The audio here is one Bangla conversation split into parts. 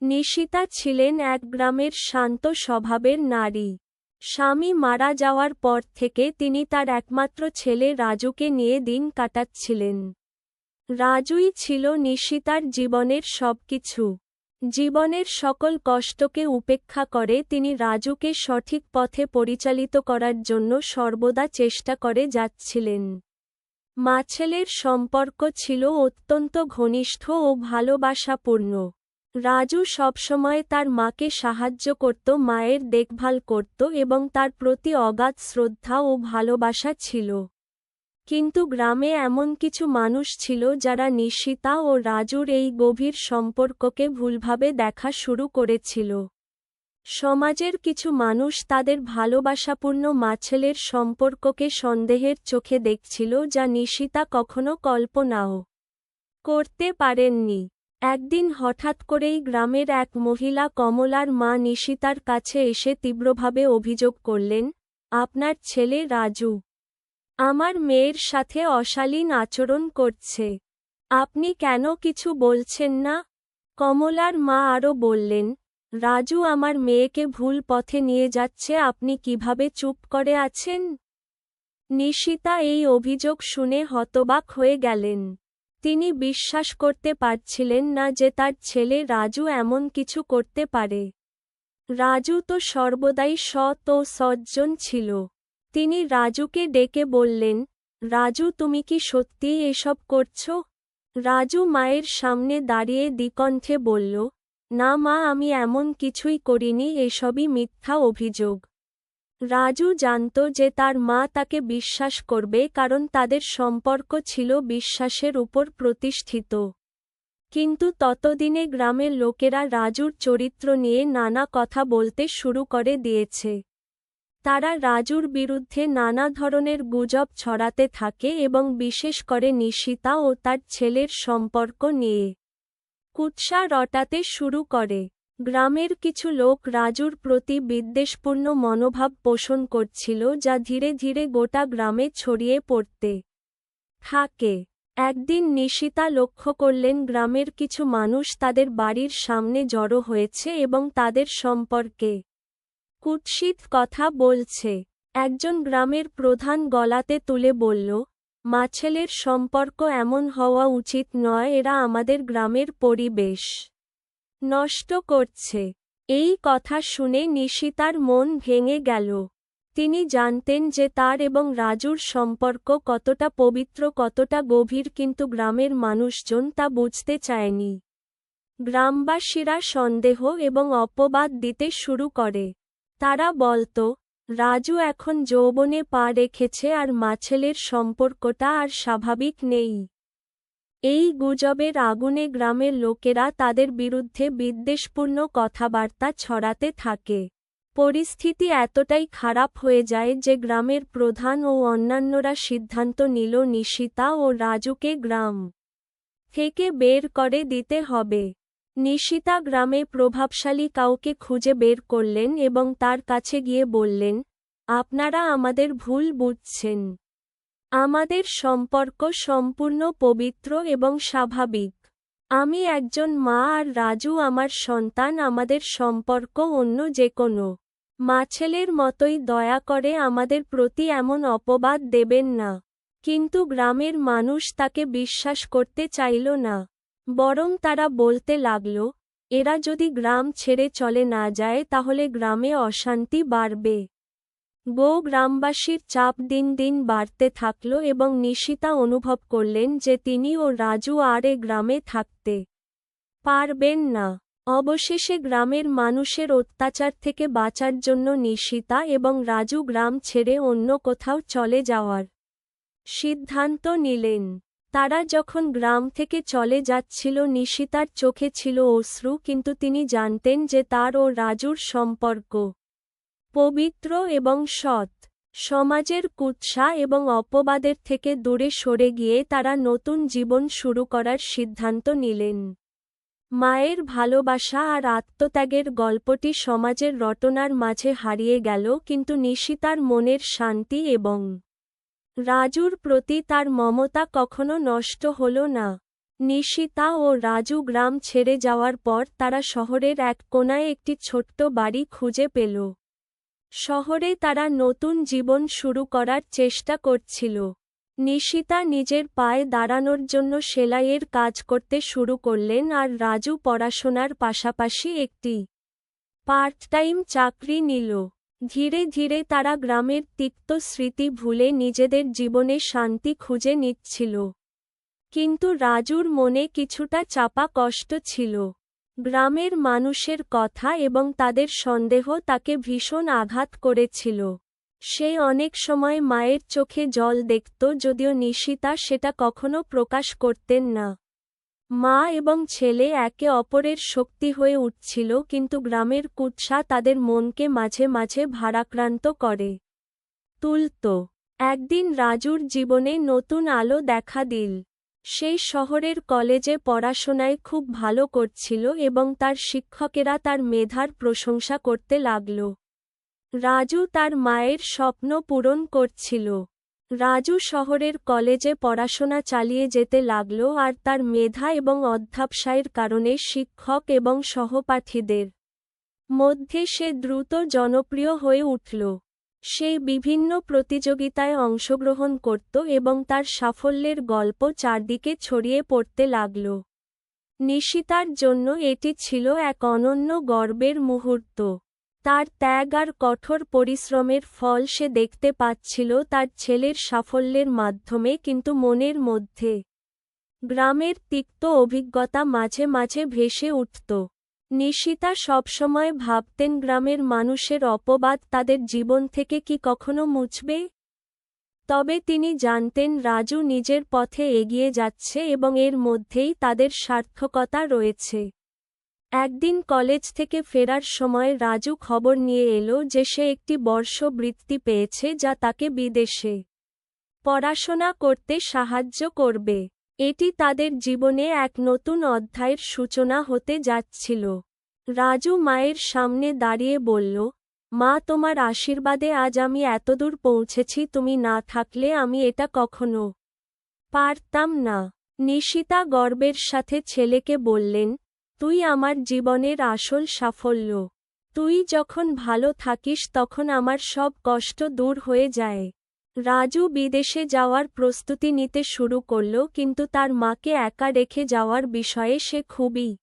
নিশিতা ছিলেন এক গ্রামের শান্ত স্বভাবের নারী। স্বামী মারা যাওয়ার পর থেকে তিনি তার একমাত্র ছেলে রাজুকে নিয়ে দিন কাটাচ্ছিলেন। রাজুই ছিল নিশিতার জীবনের সবকিছু। জীবনের সকল কষ্টকে উপেক্ষা করে তিনি রাজুকে সঠিক পথে পরিচালিত করার জন্য সর্বদা চেষ্টা করে যাচ্ছিলেন। মা-ছেলের সম্পর্ক ছিল অত্যন্ত ঘনিষ্ঠ ও ভালোবাসাপূর্ণ। রাজু সবসময় তার মাকে সাহায্য করত, মায়ের দেখভাল করত এবং তার প্রতি অগাধ শ্রদ্ধা ও ভালোবাসা ছিল। কিন্তু গ্রামে এমন কিছু মানুষ ছিল যারা নিশিতা ও রাজুর এই গভীর সম্পর্ককে ভুলভাবে দেখা শুরু করেছিল। সমাজের কিছু মানুষ তাদের ভালোবাসাপূর্ণ মা-ছেলের সম্পর্ককে সন্দেহের চোখে দেখছিল, যা নিশিতা কখনো কল্পনাও করতে পারেননি। একদিন হঠাৎ করেই গ্রামের এক মহিলা কমলার মা নিশিতার কাছে এসে তীব্রভাবে অভিযোগ করলেন, আপনার ছেলে রাজু আমার মেয়ের সাথে অশালীন আচরণ করছে। আপনি কেন কিছু বলছেন না? কমলার মা আরও বললেন, রাজু আমার মেয়েকে ভুল পথে নিয়ে যাচ্ছে, আপনি কিভাবে চুপ করে আছেন? নিশিতা এই অভিযোগ শুনে হতবাক হয়ে গেলেন। তিনি বিশ্বাস করতে পারছিলেন না যে তার ছেলে রাজু এমন কিছু করতে পারে। রাজু তো সর্বদাই সৎ ও সজ্জন ছিল। তিনি রাজুকে ডেকে বললেন, রাজু তুমি কি সত্যিই এসব করছো? রাজু মায়ের সামনে দাঁড়িয়ে দ্বিকণ্ঠে বলল, না মা, আমি এমন কিছুই করিনি, এসবই মিথ্যা অভিযোগ। রাজু জানত যে তার মা তাকে বিশ্বাস করবে, কারণ তাদের সম্পর্ক ছিল বিশ্বাসের উপর প্রতিষ্ঠিত। কিন্তু ততদিনে গ্রামের লোকেরা রাজুর চরিত্র নিয়ে নানা কথা বলতে শুরু করে দিয়েছে। তারা রাজুর বিরুদ্ধে নানা ধরনের গুজব ছড়াতে থাকে এবং বিশেষ করে নিশিতা ও তার ছেলের সম্পর্ক নিয়ে কুৎসা রটাতে শুরু করে। গ্রামের কিছু লোক রাজুর প্রতি বিদ্বেষপূর্ণ মনোভাব পোষণ করছিল, যা ধীরে ধীরে গোটা গ্রামে ছড়িয়ে পড়তে থাকে। একদিন নিশিতা লক্ষ্য করলেন গ্রামের কিছু মানুষ তাদের বাড়ির সামনে জড়ো হয়েছে এবং তাদের সম্পর্কে কুৎসিত কথা বলছে। একজন গ্রামের প্রধান গলাতে তুলে বলল, মা-ছেলের সম্পর্ক এমন হওয়া উচিত নয়, এরা আমাদের গ্রামের পরিবেশ নষ্ট করছে। এই কথা শুনে নিশিতার মন ভেঙে গেল। তিনি জানতেন যে তার এবং রাজুর সম্পর্ক কতটা পবিত্র, কতটা গভীর, কিন্তু গ্রামের মানুষজন তা বুঝতে চায়নি। গ্রামবাসীরা সন্দেহ এবং অপবাদ দিতে শুরু করে। তারা বলত, রাজু এখন যৌবনে পা রেখেছে আর মা-ছেলের সম্পর্কটা আর স্বাভাবিক নেই। এই গুজবের আগুনে গ্রামের লোকেরা তাদের বিরুদ্ধে বিদ্বেষপূর্ণ কথাবার্তা ছড়াতে থাকে। পরিস্থিতি এতটাই খারাপ হয়ে যায় যে গ্রামের প্রধান ও অন্যান্যরা সিদ্ধান্ত নিল নিশিতা ও রাজুকে গ্রাম থেকে বের করে দিতে হবে। নিশিতা গ্রামে প্রভাবশালী কাউকে খুঁজে বের করলেন এবং তার কাছে গিয়ে বললেন, আপনারা আমাদের ভুল বুঝছেন। আমাদের সম্পর্ক সম্পূর্ণ পবিত্র এবং স্বাভাবিক। আমি একজন মা আর রাজু আমার সন্তান। আমাদের সম্পর্ক অন্য যে কোনো মা-ছেলের মতোই। দয়া করে আমাদের প্রতি এমন অপবাদ দেবেন না। কিন্তু গ্রামের মানুষ তাকে বিশ্বাস করতে চাইল না। বরং তারা বলতে লাগল, এরা যদি গ্রাম ছেড়ে চলে না যায় তাহলে গ্রামে অশান্তি বাড়বে। গ্রামবাসীর চাপ দিন দিন বাড়তে থাকল এবং নিশিতা অনুভব করলেন যে তিনি ও রাজু আর এ গ্রামে থাকতে পারবেন না। অবশেষে গ্রামের মানুষের অত্যাচার থেকে বাঁচার জন্য নিশিতা এবং রাজু গ্রাম ছেড়ে অন্য কোথাও চলে যাওয়ার সিদ্ধান্ত নিলেন। তারা যখন গ্রাম থেকে চলে যাচ্ছিল, নিশিতার চোখে ছিল অশ্রু, কিন্তু তিনি জানতেন যে তার ও রাজুর সম্পর্ক পবিত্র এবং সৎ। সমাজের কুৎসা এবং অপবাদের থেকে দূরে সরে গিয়ে তারা নতুন জীবন শুরু করার সিদ্ধান্ত নিলেন। মায়ের ভালোবাসা আর আত্মত্যাগের গল্পটি সমাজের রটনার মাঝে হারিয়ে গেল, কিন্তু নিশিতার মনের শান্তি এবং রাজুর প্রতি তার মমতা কখনো নষ্ট হল না। নিশিতা ও রাজু গ্রাম ছেড়ে যাওয়ার পর তারা শহরের এক কোণায় একটি ছোট্ট বাড়ি খুঁজে পেল। শহরে তারা নতুন জীবন শুরু করার চেষ্টা করছিল। নিশিতা নিজের পায়ে দাঁড়ানোর জন্য সেলাইয়ের কাজ করতে শুরু করলেন আর রাজু পড়াশোনার পাশাপাশি একটি পার্ট টাইম চাকরি নিল। ধীরে ধীরে তারা গ্রামের তিক্ত স্মৃতি ভুলে নিজেদের জীবনে শান্তি খুঁজে নিচ্ছিল। কিন্তু রাজুর মনে কিছুটা চাপা কষ্ট ছিল। গ্রামের মানুষের কথা এবং তাদের সন্দেহ তাকে ভীষণ আঘাত করেছিল। সে অনেক সময় মায়ের চোখে জল দেখত, যদিও নিশিতা সেটা কখনো প্রকাশ করতেন না। মা এবং ছেলে একে অপরের শক্তি হয়ে উঠছিল, কিন্তু গ্রামের কুৎসা তাদের মনকে মাঝে মাঝে ভারাক্রান্ত করে তুলত। একদিন রাজুর জীবনে নতুন আলো দেখা দিল। সে শহরের কলেজে পড়াশোনায় খুব ভালো করছিল এবং তার শিক্ষকেরা তার মেধার প্রশংসা করতে লাগল। রাজু তার মায়ের স্বপ্ন পূরণ করছিল। রাজু শহরের কলেজে পড়াশোনা চালিয়ে যেতে লাগল আর তার মেধা এবং অধ্যবসায়ের কারণে শিক্ষক এবং সহপাঠীদের মধ্যে সে দ্রুত জনপ্রিয় হয়ে উঠল। সে বিভিন্ন প্রতিযোগিতায় অংশগ্রহণ করত এবং তার সাফল্যের গল্প চারদিকে ছড়িয়ে পড়তে লাগল। নিশিতার জন্য এটি ছিল এক অনন্য গর্বের মুহূর্ত। তার ত্যাগ আর কঠোর পরিশ্রমের ফল সে দেখতে পাচ্ছিল তার ছেলের সাফল্যের মাধ্যমে, কিন্তু মনের মধ্যে গ্রামের তিক্ত অভিজ্ঞতা মাঝে মাঝে ভেসে উঠত। নিশিতা সবসময় ভাবতেন, গ্রামের মানুষের অপবাদ তাদের জীবন থেকে কি কখনো মুছবে? তবে তিনি জানতেন রাজু নিজের পথে এগিয়ে যাচ্ছে এবং এর মধ্যেই তাদের সার্থকতা রয়েছে। একদিন কলেজ থেকে ফেরার সময় রাজু খবর নিয়ে এলো যে সে একটি বর্ষবৃত্তি পেয়েছে, যা তাকে বিদেশে পড়াশোনা করতে সাহায্য করবে। এটি তাদের জীবনে এক নতুন অধ্যায়ের সূচনা হতে যাচ্ছিল। রাজু মায়ের সামনে দাঁড়িয়ে বলল, মা, তোমার আশীর্বাদে আজ আমি এতদূর পৌঁছেছি। তুমি না থাকলে আমি এটা কখনো পারতাম না। নিশিতা গর্বের সাথে ছেলেকে বললেন, তুই আমার জীবনের আসল সাফল্য। তুই যখন ভালো থাকিস তখন আমার সব কষ্ট দূর হয়ে যায়। রাজু বিদেশে যাওয়ার প্রস্তুতি নিতে শুরু করল, কিন্তু তার মাকে একা রেখে যাওয়ার বিষয়ে সে খুবই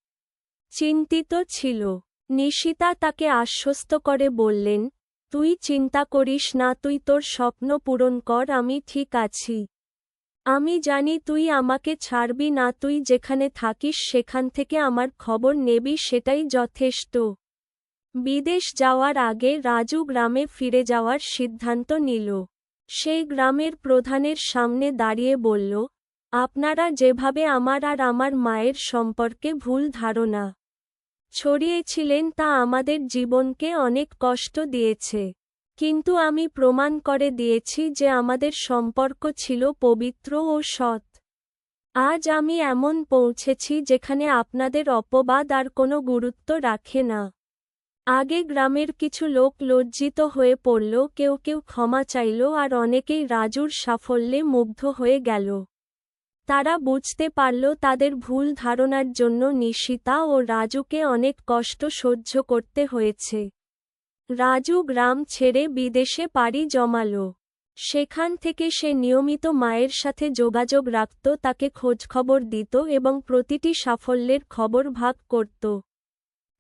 চিন্তিত ছিল। নিশিতা তাকে আশ্বস্ত করে বললেন, তুই চিন্তা করিস না, তুই তোর স্বপ্ন পূরণ কর, আমি ঠিক আছি। আমি জানি তুই আমাকে ছাড়বি না, তুই যেখানে থাকিস সেখান থেকে আমার খবর নেবি, সেটাই যথেষ্ট। বিদেশ যাওয়ার আগে রাজু গ্রামে ফিরে যাওয়ার সিদ্ধান্ত নিল। সে গ্রামের প্রধানের সামনে দাঁড়িয়ে বলল, আপনারা যেভাবে আমার আর আমার মায়ের সম্পর্কে ভুল ধারণা ছড়িয়েছিলেন তা আমাদের জীবনকে অনেক কষ্ট দিয়েছে। কিন্তু আমি প্রমাণ করে দিয়েছি যে আমাদের সম্পর্ক ছিল পবিত্র ও সৎ। আজ আমি এমন পৌঁছেছি যেখানে আপনাদের অপবাদ আর কোনো গুরুত্ব রাখে না। আগে গ্রামের কিছু লোক লজ্জিত হয়ে পড়ল, কেউ কেউ ক্ষমা চাইল আর অনেকেই রাজুর সাফল্যে মুগ্ধ হয়ে গেল। তারা বুঝতে পারল তাদের ভুল ধারণার জন্য নিশিতা ও রাজুকে অনেক কষ্ট সহ্য করতে হয়েছে। রাজু গ্রাম ছেড়ে বিদেশে পাড়ি জমাল। সেখান থেকে সে নিয়মিত মায়ের সাথে যোগাযোগ রাখত, তাকে খোঁজখবর দিত এবং প্রতিটি সাফল্যের খবর ভাগ করত।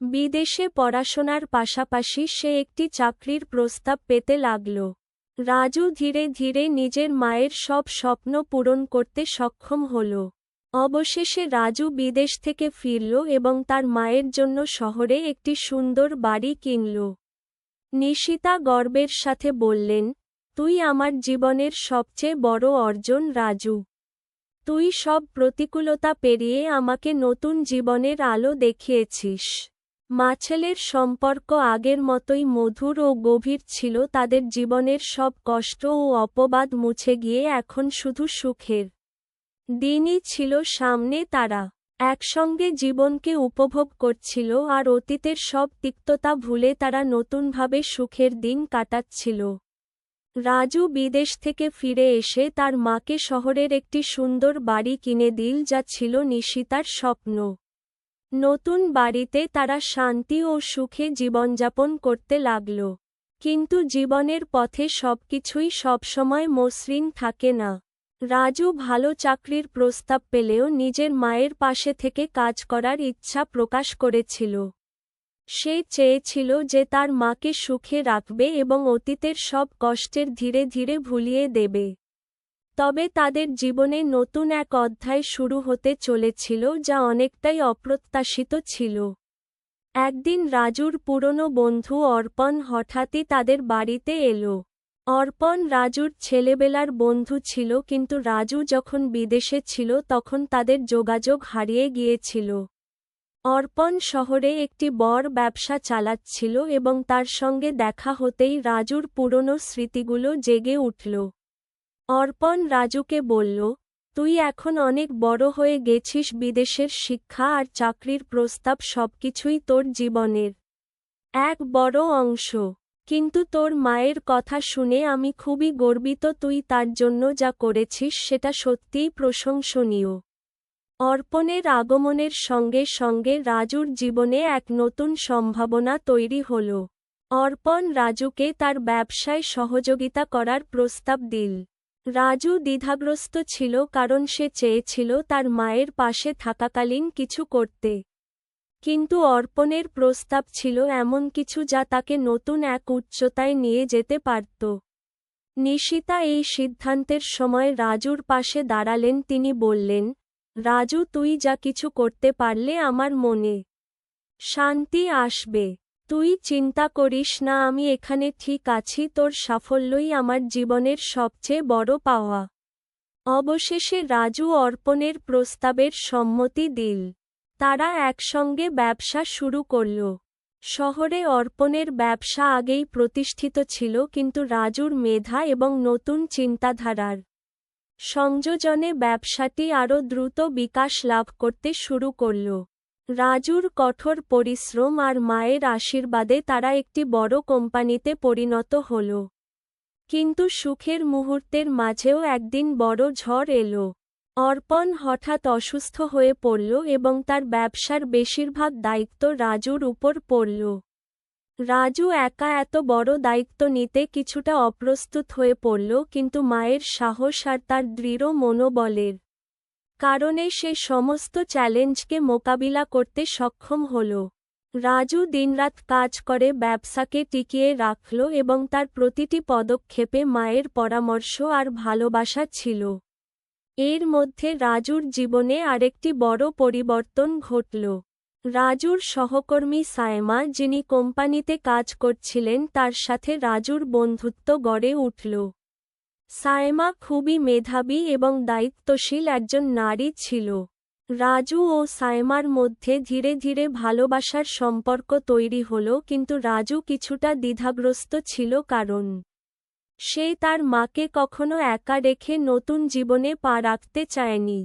বিদেশে পড়াশোনার পাশাপাশি সে একটি চাকরির প্রস্তাব পেতে লাগল। রাজু ধীরে ধীরে নিজের মায়ের সব স্বপ্ন পূরণ করতে সক্ষম হল। অবশেষে রাজু বিদেশ থেকে ফিরল এবং তার মায়ের জন্য শহরে একটি সুন্দর বাড়ি কিনল। নিশিতা গর্বের সাথে বললেন, তুই আমার জীবনের সবচেয়ে বড় অর্জন রাজু। তুই সব প্রতিকূলতা পেরিয়ে আমাকে নতুন জীবনের আলো দেখিয়েছিস। মা-ছেলের সম্পর্ক আগের মতোই মধুর ও গভীর ছিল। তাদের জীবনের সব কষ্ট ও অপবাদ মুছে গিয়ে এখন শুধু সুখের দিনই ছিল সামনে। তারা একসঙ্গে জীবনকে উপভোগ করছিল আর অতীতের সব তিক্ততা ভুলে তারা নতুনভাবে সুখের দিন কাটাচ্ছিল। রাজু বিদেশ থেকে ফিরে এসে তার মাকে শহরের একটি সুন্দর বাড়ি কিনে দিল, যা ছিল নিশিতার স্বপ্ন। নতুন বাড়িতে তারা শান্তি ও সুখে জীবনযাপন করতে লাগল। কিন্তু জীবনের পথে সবকিছুই সবসময় মসৃণ থাকে না। রাজু ভালো চাকরির প্রস্তাব পেলেও নিজের মায়ের পাশে থেকে কাজ করার ইচ্ছা প্রকাশ করেছিল। সে চেয়েছিল যে তার মাকে সুখে রাখবে এবং অতীতের সব কষ্টের ধীরে ধীরে ভুলিয়ে দেবে। তবে তাদের জীবনে নতুন এক অধ্যায় শুরু হতে চলেছিল, যা অনেকটাই অপ্রত্যাশিত ছিল। একদিন রাজুর পুরনো বন্ধু অর্পণ হঠাৎই তাদের বাড়িতে এলো। অর্পণ রাজুর ছেলেবেলার বন্ধু ছিল, কিন্তু রাজু যখন বিদেশে ছিল তখন তাদের যোগাযোগ হারিয়ে গিয়েছিল। অর্পণ শহরে একটি বড় ব্যবসা চালাচ্ছিল এবং তার সঙ্গে দেখা হতেই রাজুর পুরনো স্মৃতিগুলো জেগে উঠল। অর্পণ রাজুকে বলল, তুই এখন অনেক বড় হয়ে গেছিস, বিদেশের শিক্ষা আর চাকরির প্রস্তাব সবকিছুই তোর জীবনের এক বড় অংশ। কিন্তু তোর মায়ের কথা শুনে আমি খুবই গর্বিত, তুই তার জন্য যা করেছিস সেটা সত্যিই প্রশংসনীয়। অর্পণের আগমনের সঙ্গে সঙ্গে রাজুর জীবনে এক নতুন সম্ভাবনা তৈরি হল। অর্পণ রাজুকে তার ব্যবসায় সহযোগিতা করার প্রস্তাব দিল। রাজু দ্বিধাগ্রস্ত ছিল, কারণ সে চেয়েছিল তার মায়ের পাশে থাকাকালীন কিছু করতে। কিন্তু অর্পণের প্রস্তাব ছিল এমন কিছু যা তাকে নতুন এক উচ্চতায় নিয়ে যেতে পারত। নিশিতা এই সিদ্ধান্তের সময় রাজুর পাশে দাঁড়ালেন। তিনি বললেন, রাজু, তুই যা কিছু করতে পারলে আমার মনে শান্তি আসবে। তুই চিন্তা করিস না, আমি এখানে ঠিক আছি, তোর সাফল্যই আমার জীবনের সবচেয়ে বড় পাওয়া। অবশেষে রাজু অর্পণের প্রস্তাবের সম্মতি দিল। তারা একসঙ্গে ব্যবসা শুরু করল। শহরে অর্পণের ব্যবসা আগেই প্রতিষ্ঠিত ছিল, কিন্তু রাজুর মেধা এবং নতুন চিন্তাধারার সংযোজনে ব্যবসাটি আরও দ্রুত বিকাশ লাভ করতে শুরু করল। রাজুর কঠোর পরিশ্রম আর মায়ের আশীর্বাদে তারা একটি বড় কোম্পানিতে পরিণত হল। কিন্তু সুখের মুহূর্তের মাঝেও একদিন বড় ঝড় এলো। অর্পণ হঠাৎ অসুস্থ হয়ে পড়ল এবং তার ব্যবসার বেশিরভাগ দায়িত্ব রাজুর উপর পড়ল। রাজু একা এত বড় দায়িত্ব নিতে কিছুটা অপ্রস্তুত হয়ে পড়ল, কিন্তু মায়ের সাহস আর তার দৃঢ় মনোবলের কারণে সে সমস্ত চ্যালেঞ্জকে মোকাবিলা করতে সক্ষম হল। রাজু দিনরাত কাজ করে ব্যবসাকে টিকিয়ে রাখল এবং তার প্রতিটি পদক্ষেপে মায়ের পরামর্শ আর ভালোবাসা ছিল। এর মধ্যে রাজুর জীবনে আরেকটি বড় পরিবর্তন ঘটল। রাজুর সহকর্মী সায়মা, যিনি কোম্পানিতে কাজ করছিলেন, তার সাথে রাজুর বন্ধুত্ব গড়ে উঠল। সায়মা খুবই মেধাবী এবং দায়িত্বশীল একজন নারী ছিল। রাজু ও সায়মার মধ্যে ধীরে ধীরে ভালোবাসার সম্পর্ক তৈরি হল, কিন্তু রাজু কিছুটা দ্বিধাগ্রস্ত ছিল, কারণ সে তার মাকে কখনো একা রেখে নতুন জীবনে পা রাখতে চায়নি।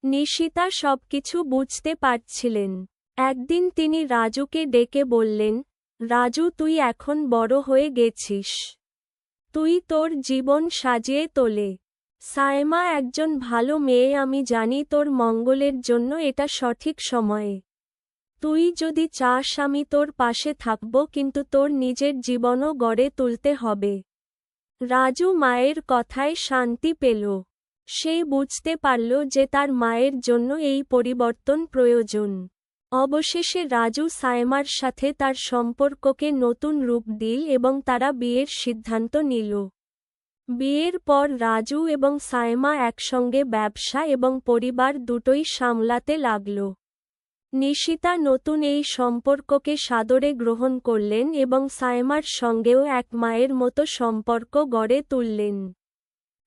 নিশিতা সবকিছু বুঝতে পারছিলেন। একদিন তিনি রাজুকে ডেকে বললেন, রাজু, তুই এখন বড় হয়ে গেছিস। তুই তোর জীবন সাজিয়ে তোলে। সায়মা একজন ভালো মেয়ে, আমি জানি তোর মঙ্গলের জন্য এটা সঠিক সময়ে। তুই যদি চাস আমি তোর পাশে থাকব, কিন্তু তোর নিজের জীবনও গড়ে তুলতে হবে। রাজু মায়ের কথায় শান্তি পেল। সে বুঝতে পারল যে তার মায়ের জন্য এই পরিবর্তন প্রয়োজন। অবশেষে রাজু সায়মার সাথে তার সম্পর্ককে নতুন রূপ দিল এবং তারা বিয়ের সিদ্ধান্ত নিল। বিয়ের পর রাজু এবং সায়মা একসঙ্গে ব্যবসা এবং পরিবার দুটোই সামলাতে লাগল। নিশিতা নতুন এই সম্পর্ককে সাদরে গ্রহণ করলেন এবং সায়মার সঙ্গেও এক মায়ের মতো সম্পর্ক গড়ে তুললেন।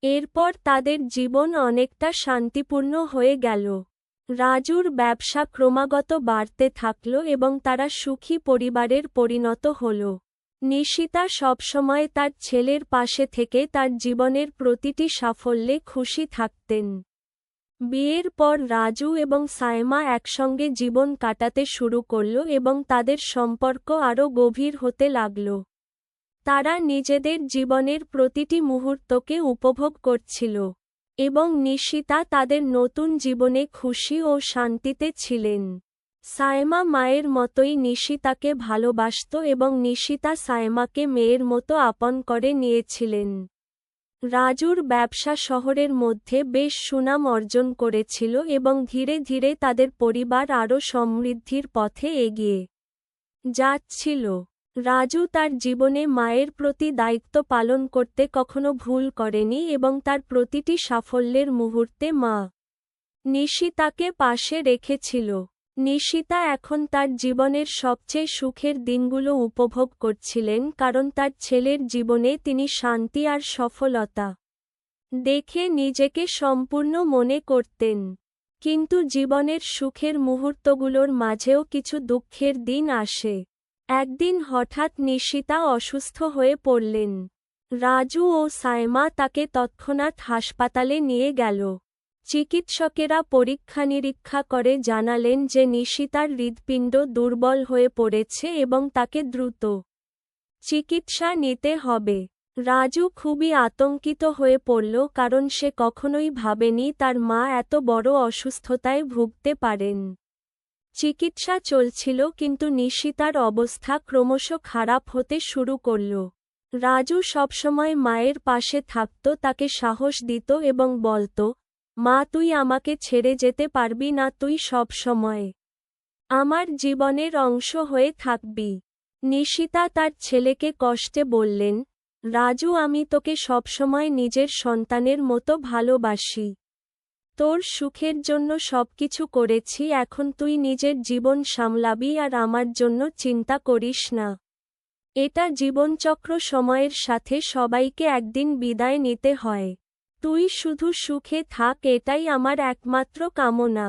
এরপর তাদের জীবন অনেকটা শান্তিপূর্ণ হয়ে গেল। রাজুর ব্যবসা ক্রমাগত বাড়তে থাকল এবং তারা সুখী পরিবারের পরিণত হল। নিশিতা সবসময় তার ছেলের পাশে থেকে তার জীবনের প্রতিটি সাফল্যে খুশি থাকতেন। বিয়ের পর রাজু এবং সায়মা একসঙ্গে জীবন কাটাতে শুরু করল এবং তাদের সম্পর্ক আরও গভীর হতে লাগল। তারা নিজেদের জীবনের প্রতিটি মুহূর্তকে উপভোগ করছিল এবং নিশিতা তাদের নতুন জীবনে খুশি ও শান্তিতে ছিলেন। সায়মা মায়ের মতোই নিশিতাকে ভালোবাসত এবং নিশিতা সায়মাকে মেয়ের মতো আপন করে নিয়েছিলেন। রাজুর ব্যবসা শহরের মধ্যে বেশ সুনাম অর্জন করেছিল এবং ধীরে ধীরে তাদের পরিবার আরও সমৃদ্ধির পথে এগিয়ে যাচ্ছিল। রাজু তার জীবনে মায়ের প্রতি দায়িত্ব পালন করতে কখনো ভুল করেনি এবং তার প্রতিটি সাফল্যের মুহূর্তে মা নিশিতাকে পাশে রেখেছিল। নিশিতা এখন তার জীবনের সবচেয়ে সুখের দিনগুলো উপভোগ করছিলেন কারণ তার ছেলের জীবনে তিনি শান্তি আর সফলতা দেখে নিজেকে সম্পূর্ণ মনে করতেন। কিন্তু জীবনের সুখের মুহূর্তগুলোর মাঝেও কিছু দুঃখের দিন আসে। একদিন হঠাৎ নিশিতা অসুস্থ হয়ে পড়লেন। রাজু ও সায়মা তাকে তৎক্ষণাৎ হাসপাতালে নিয়ে গেল। চিকিৎসকেরা পরীক্ষা নিরীক্ষা করে জানালেন যে নিশিতার হৃৎপিণ্ড দুর্বল হয়ে পড়েছে এবং তাকে দ্রুত চিকিৎসা নিতে হবে। রাজু খুবই আতঙ্কিত হয়ে পড়ল কারণ সে কখনোই ভাবেনি তার মা এত বড় অসুস্থতায় ভুগতে পারেন। চিকিৎসা চলছিল কিন্তু নিশিতার অবস্থা ক্রমশ খারাপ হতে শুরু করল। রাজু সবসময় মায়ের পাশে থাকত, তাকে সাহস দিত এবং বলত, মা তুই আমাকে ছেড়ে যেতে পারবি না, তুই সবসময় আমার জীবনের অংশ হয়ে থাকবি। নিশিতা তার ছেলেকে কষ্টে বললেন, রাজু আমি তোকে সবসময় নিজের সন্তানের মতো ভালোবাসি। তোর সুখের জন্য সবকিছু করেছি, এখন তুই নিজের জীবন সামলাবি আর আমার জন্য চিন্তা করিস না। এটা জীবনচক্র, সময়ের সাথে সবাইকে একদিন বিদায় নিতে হয়। তুই শুধু সুখে থাক, এটাই আমার একমাত্র কামনা।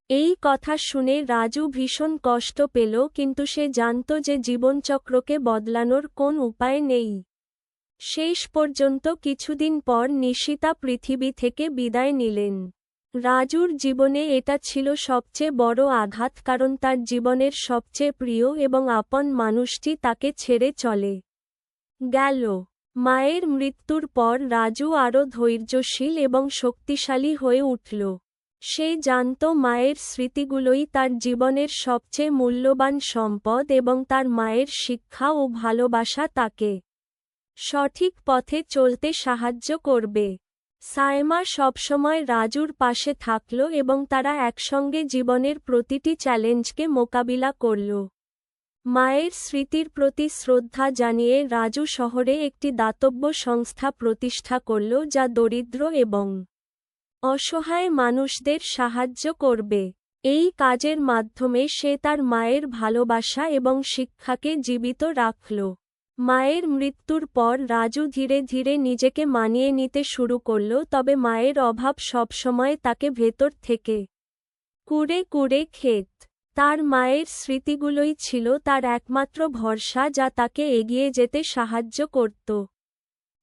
এই কথা শুনে রাজু ভীষণ কষ্ট পেল কিন্তু সে জানত যে জীবনচক্রকে বদলানোর কোন উপায় নেই। শেষ পর্যন্ত কিছুদিন পর নিশিতা পৃথিবী থেকে বিদায় নিলেন। রাজুর জীবনে এটা ছিল সবচেয়ে বড় আঘাত কারণ তার জীবনের সবচেয়ে প্রিয় এবং আপন মানুষটি তাকে ছেড়ে চলে গেল। মায়ের মৃত্যুর পর রাজু আরও ধৈর্যশীল এবং শক্তিশালী হয়ে উঠল। সে জানত মায়ের স্মৃতিগুলোই তার জীবনের সবচেয়ে মূল্যবান সম্পদ এবং তার মায়ের শিক্ষা ও ভালোবাসা তাকে সঠিক পথে চলতে সাহায্য করবে। সায়মা সবসময় রাজুর পাশে থাকল এবং তারা একসঙ্গে জীবনের প্রতিটি চ্যালেঞ্জকে মোকাবিলা করল। মায়ের স্মৃতির প্রতি শ্রদ্ধা জানিয়ে রাজু শহরে একটি দাতব্য সংস্থা প্রতিষ্ঠা করল যা দরিদ্র এবং অসহায় মানুষদের সাহায্য করবে। এই কাজের মাধ্যমে সে তার মায়ের ভালোবাসা এবং শিক্ষাকে জীবিত রাখল। মায়ের মৃত্যুর পর রাজু ধীরে ধীরে নিজেকে মানিয়ে নিতে শুরু করল, তবে মায়ের অভাব সবসময় তাকে ভেতর থেকে কুঁড়ে কুঁড়ে খেত। তার মায়ের স্মৃতিগুলোই ছিল তার একমাত্র ভরসা যা তাকে এগিয়ে যেতে সাহায্য করত।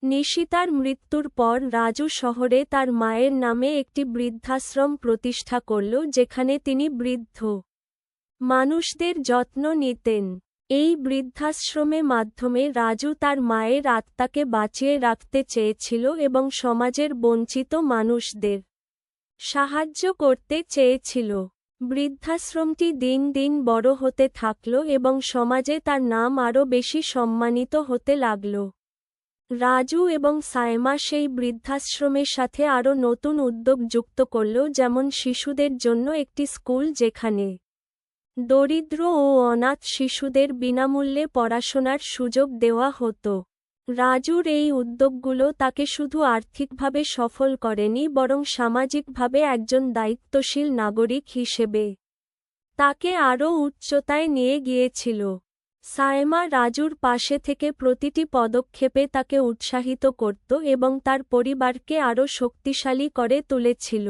নিশিতার মৃত্যুর পর রাজু শহরে তার মায়ের নামে একটি বৃদ্ধাশ্রম প্রতিষ্ঠা করল যেখানে তিনি বৃদ্ধ মানুষদের যত্ন নিতেন। এই বৃদ্ধাশ্রমে মাধ্যমে রাজু তার মায়ের আত্মাকে বাঁচিয়ে রাখতে চেয়েছিল এবং সমাজের বঞ্চিত মানুষদের সাহায্য করতে চেয়েছিল। বৃদ্ধাশ্রমটি দিন দিন বড় হতে থাকল এবং সমাজে তার নাম আরও বেশি সম্মানিত হতে লাগল। রাজু এবং সায়মা সেই বৃদ্ধাশ্রমের সাথে আরও নতুন উদ্যোগ যুক্ত করল, যেমন শিশুদের জন্য একটি স্কুল যেখানে দরিদ্র ও অনাথ শিশুদের বিনামূল্যে পড়াশোনার সুযোগ দেওয়া হতো। রাজুর এই উদ্যোগগুলো তাকে শুধু আর্থিকভাবে সফল করেনি বরং সামাজিকভাবে একজন দায়িত্বশীল নাগরিক হিসেবে তাকে আরও উচ্চতায় নিয়ে গিয়েছিল। সায়মা রাজুর পাশে থেকে প্রতিটি পদক্ষেপে তাকে উৎসাহিত করত এবং তার পরিবারকে আরও শক্তিশালী করে তুলেছিল।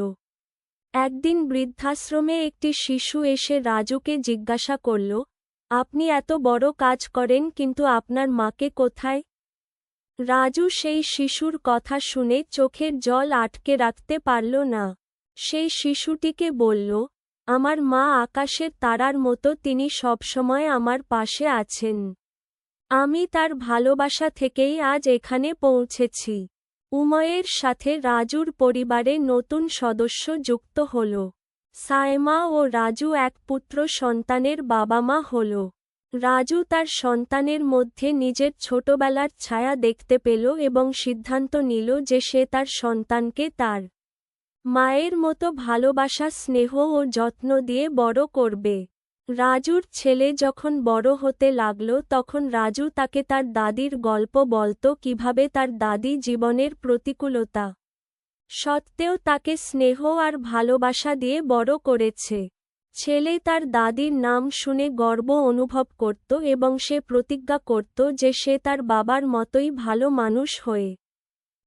একদিন বৃদ্ধাশ্রমে একটি শিশু এসে রাজুকে জিজ্ঞাসা করল, আপনি এত বড় কাজ করেন কিন্তু আপনার মাকে কোথায়? রাজু সেই শিশুর কথা শুনে চোখের জল আটকে রাখতে পারল না। সেই শিশুটিকে বলল, আমার মা আকাশের তারার মতো, তিনি সবসময় আমার পাশে আছেন। আমি তার ভালোবাসা থেকেই আজ এখানে পৌঁছেছি। উময়ের সাথে রাজুর পরিবারে নতুন সদস্য যুক্ত হল। সায়মা ও রাজু এক পুত্র সন্তানের বাবা-মা হল। রাজু তার সন্তানের মধ্যে নিজের ছোটবেলার ছায়া দেখতে পেল এবং সিদ্ধান্ত নিল যে সে তার সন্তানকে তার মায়ের মতো ভালোবাসা, স্নেহ ও যত্ন দিয়ে বড় করবে। রাজুর ছেলে যখন বড় হতে লাগল তখন রাজু তাকে তার দাদির গল্প বলত, কিভাবে তার দাদি জীবনের প্রতিকূলতা সত্ত্বেও তাকে স্নেহ আর ভালোবাসা দিয়ে বড় করেছে। ছেলে তার দাদির নাম শুনে গর্ব অনুভব করত এবং সে প্রতিজ্ঞা করত যে সে তার বাবার মতোই ভালো মানুষ হয়ে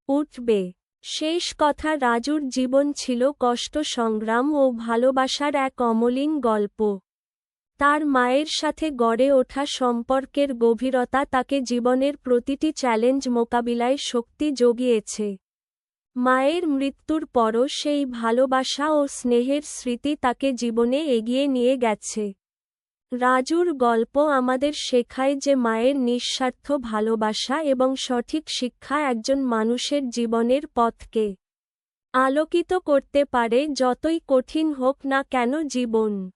উঠবে। শেষ কথা, রাজুর জীবন ছিল কষ্ট, সংগ্রাম ও ভালোবাসার এক অমলিন গল্প। তার মায়ের সাথে গড়ে ওঠা সম্পর্কের গভীরতা তাকে জীবনের প্রতিটি চ্যালেঞ্জ মোকাবিলায় শক্তি জুগিয়েছে। মায়ের মৃত্যুর পরও সেই ভালোবাসা ও স্নেহের স্মৃতি তাকে জীবনে এগিয়ে নিয়ে গেছে। রাজুর গল্প আমাদের শেখায় যে মায়ের নিঃস্বার্থ ভালোবাসা এবং সঠিক শিক্ষা একজন মানুষের জীবনের পথকে আলোকিত করতে পারে, যতই কঠিন হোক না কেন জীবন।